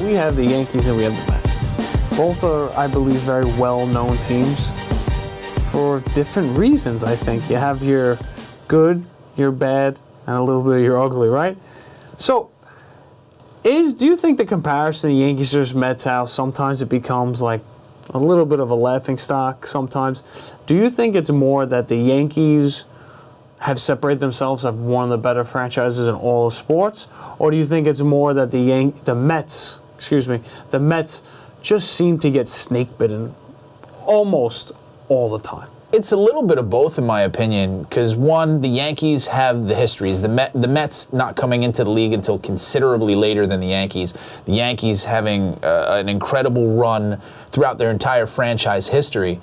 We have the Yankees and we have the Mets. Both are, I believe, very well-known teams for different reasons, I think. You have your good, your bad, and a little bit of your ugly, right? So, do you think the comparison to Yankees versus Mets, how sometimes it becomes like a little bit of a laughingstock sometimes? Do you think it's more that the Yankees have separated themselves as one of the better franchises in all of sports? Or do you think it's more that the Mets just seem to get snake bitten almost all the time? It's a little bit of both, in my opinion, because one, the Yankees have the histories. The Mets not coming into the league until considerably later than the Yankees. The Yankees having an incredible run throughout their entire franchise history.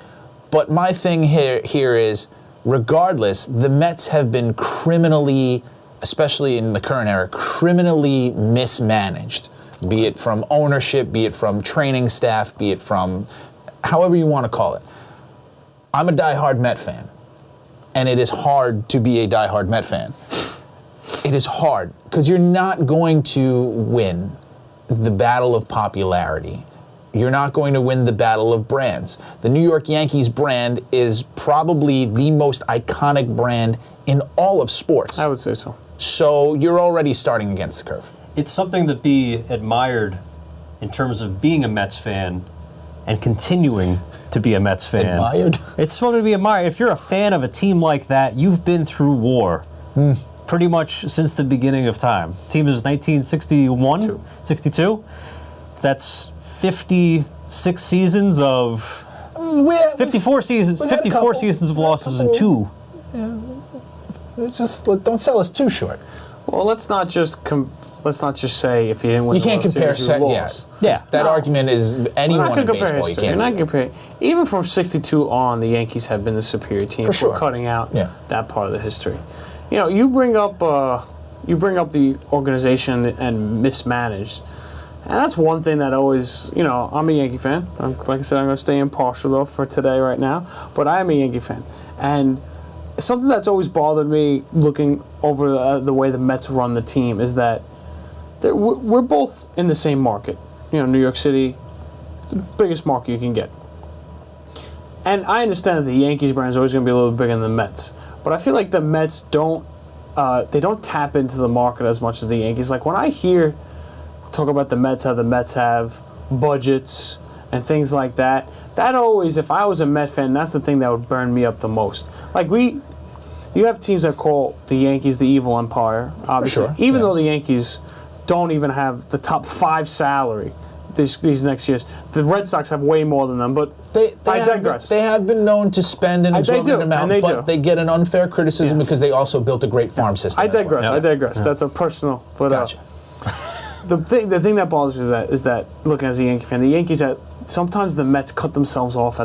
But my thing here is, regardless, the Mets have been criminally, especially in the current era, criminally mismanaged. Be it from ownership, be it from training staff, be it from however you want to call it. I'm a diehard Met fan, and it is hard to be a diehard Met fan. It is hard, because you're not going to win the battle of popularity. You're not going to win the battle of brands. The New York Yankees brand is probably the most iconic brand in all of sports. I would say so. So you're already starting against the curve. It's something to be admired in terms of being a Mets fan and continuing to be a Mets fan. Admired? It's something to be admired. If you're a fan of a team like that, you've been through war pretty much since the beginning of time. The team is 1961, 62. That's 56 seasons of 54 seasons. 54 seasons of losses and two. Yeah. It's just, don't sell us too short. Well, let's not just say if you didn't win. You can't compare set yet. Yeah, that argument is anyone in baseball. You can't compare. Even from '62 on, the Yankees have been the superior team. For sure. We're cutting out that part of the history. You know, you bring up the organization and mismanaged, and that's one thing that always. You know, I'm a Yankee fan. Like I said, I'm going to stay impartial though for today right now, but I am a Yankee fan, and something that's always bothered me looking over the way the Mets run the team is that we're both in the same market. You know, New York City, the biggest market you can get. And I understand that the Yankees brand is always going to be a little bigger than the Mets. But I feel like the Mets don't tap into the market as much as the Yankees. Like when I hear talk about the Mets, how the Mets have budgets and things like that, that always, if I was a Met fan, that's the thing that would burn me up the most. Like you have teams that call the Yankees the evil empire, obviously. Sure, even though the Yankees don't even have the top 5 salary these next years. The Red Sox have way more than them, but I digress. They have been known to spend an exorbitant amount, but they get an unfair criticism because they also built a great farm system. I digress. Yeah. That's a personal. But, gotcha. The thing that bothers me is that looking as a Yankee fan, the Yankees sometimes the Mets cut themselves off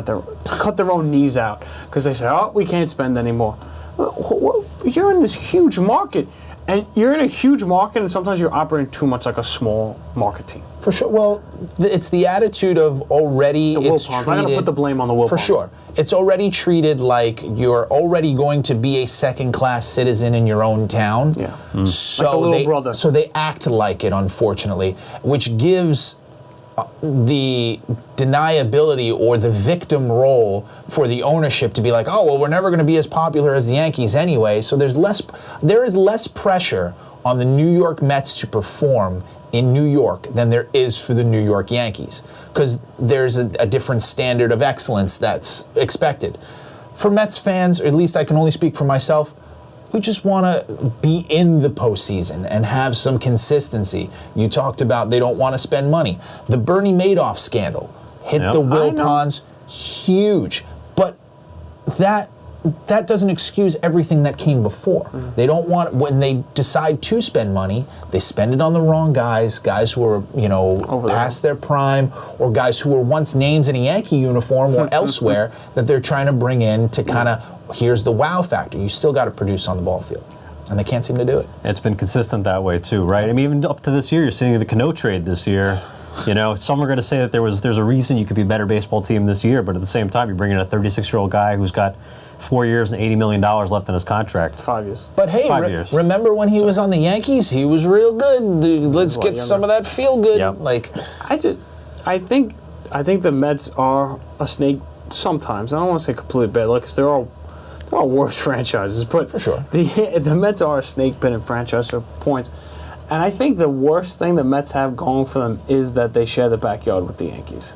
cut their own knees out because they say, "Oh, we can't spend anymore." You're in this huge market. And you're in a huge market, and sometimes you're operating too much like a small market team. For sure. Well, it's the attitude of already it's treated... I'm going to put the blame on the Wilpons. For sure. It's already treated like you're already going to be a second-class citizen in your own town. Yeah. So like the little brother. So they act like it, unfortunately, which gives the deniability or the victim role for the ownership to be like, oh, well, we're never going to be as popular as the Yankees anyway. So there is less pressure on the New York Mets to perform in New York than there is for the New York Yankees, because there's a different standard of excellence that's expected. For Mets fans, or at least I can only speak for myself, we just want to be in the postseason and have some consistency. You talked about they don't want to spend money. The Bernie Madoff scandal hit the Wilpons huge, but that doesn't excuse everything that came before. They don't want, when they decide to spend money, they spend it on the wrong guys who are, past their prime, or guys who were once names in a Yankee uniform or elsewhere that they're trying to bring in to kind of, here's the wow factor. You still got to produce on the ball field. And they can't seem to do it. It's been consistent that way too, right? I mean, even up to this year, you're seeing the Cano trade this year. You know, some are going to say that there's a reason you could be a better baseball team this year, but at the same time, you're bringing in a 36-year-old guy who's got 4 years and $80 million left in his contract. 5 years. But hey, 5 years. remember when he was on the Yankees? He was real good. Dude, let's get some of that feel good. Yep. Like, I think the Mets are a snake sometimes. I don't want to say completely bad luck because there are worse franchises, but For sure. the Mets are a snake bitten franchise for points. And I think the worst thing the Mets have going for them is that they share the backyard with the Yankees.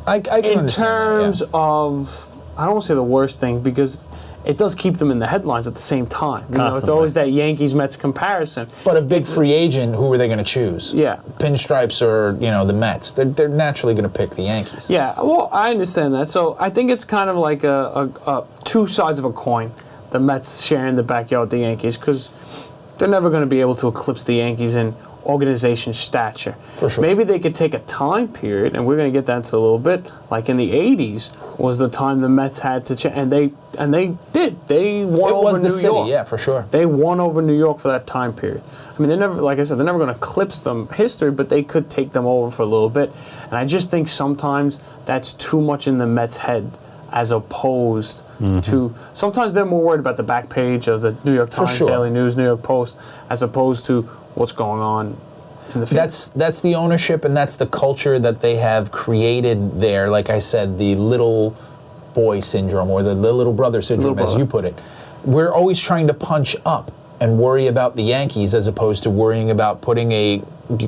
I can In understand terms that, of, I don't want to say the worst thing because it does keep them in the headlines at the same time. You know, it's Constantly. always that Yankees-Mets comparison. But a big free agent, who are they going to choose? Yeah. Pinstripes or, the Mets. They're naturally going to pick the Yankees. Yeah, well, I understand that. So I think it's kind of like a two sides of a coin. The Mets sharing the backyard with the Yankees because they're never going to be able to eclipse the Yankees in organization stature. For sure. Maybe they could take a time period, and we're going to get that into a little bit. Like in the '80s was the time the Mets had to and they did. They won It over was the New city, York. yeah, for sure. They won over New York for that time period. I mean, they're never, like I said, they're never going to eclipse them history, but they could take them over for a little bit. And I just think sometimes that's too much in the Mets' head, as opposed to sometimes they're more worried about the back page of the New York Times, sure. Daily News, New York Post, as opposed to what's going on in the field. That's the ownership and that's the culture that they have created there. Like I said, the little boy syndrome or the little brother syndrome, Little as brother. you put it. We're always trying to punch up and worry about the Yankees as opposed to worrying about putting a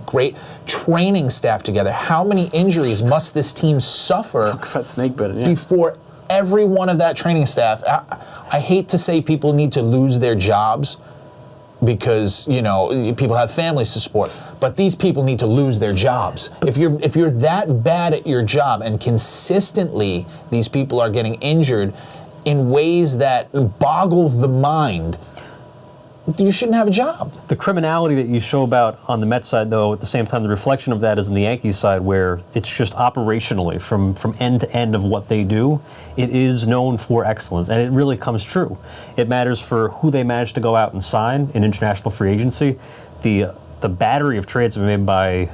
great training staff together. How many injuries must this team suffer Fat snake bitten, yeah. before every one of that training staff? I hate to say people need to lose their jobs because people have families to support, but these people need to lose their jobs. If you're that bad at your job and consistently these people are getting injured in ways that boggle the mind, you shouldn't have a job. The criminality that you show about on the Mets side, though, at the same time, the reflection of that is in the Yankees side, where it's just operationally, from end to end of what they do, it is known for excellence, and it really comes true. It matters for who they manage to go out and sign in international free agency. The battery of trades have been made by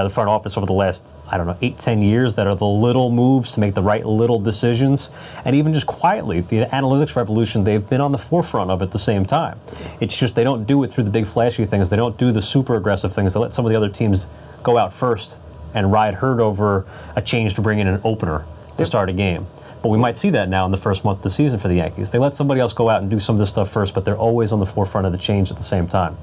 the front office over the last 8-10 years that are the little moves to make the right little decisions. And even just quietly, the analytics revolution, they've been on the forefront of at the same time. It's just they don't do it through the big flashy things. They don't do the super aggressive things. They let some of the other teams go out first and ride herd over a change to bring in an opener to start a game. But we might see that now in the first month of the season for the Yankees. They let somebody else go out and do some of this stuff first, but they're always on the forefront of the change at the same time.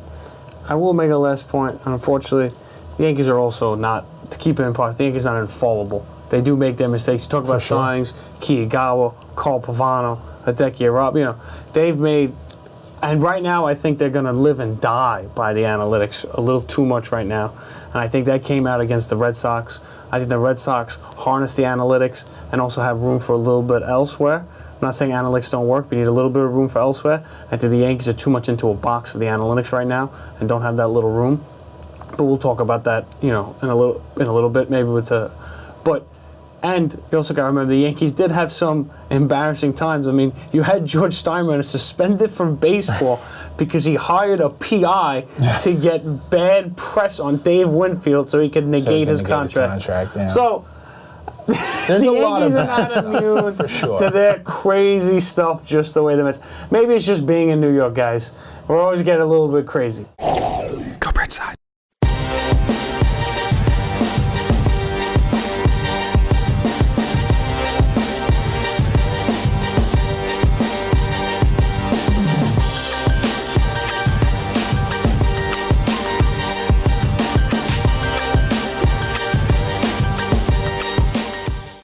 I will make a last point. Unfortunately, the Yankees are also not, to keep it in part, the Yankees are not infallible. They do make their mistakes. You talk about sure. signings, Kiyagawa, Carl Pavano, Hideki Rob, they've made, and right now I think they're going to live and die by the analytics a little too much right now. And I think that came out against the Red Sox. I think the Red Sox harness the analytics and also have room for a little bit elsewhere. I'm not saying analytics don't work, but you need a little bit of room for elsewhere. I think the Yankees are too much into a box of the analytics right now and don't have that little room. But we'll talk about that, in a little bit, maybe with the. And you also got to remember the Yankees did have some embarrassing times. I mean, you had George Steinbrenner suspended from baseball because he hired a PI to get bad press on Dave Winfield so he could negate his contract. Yeah. So There's the a lot of Yankees are that not stuff, immune for sure. to their crazy stuff just the way the Mets. Maybe it's just being in New York, guys. We're always getting a little bit crazy.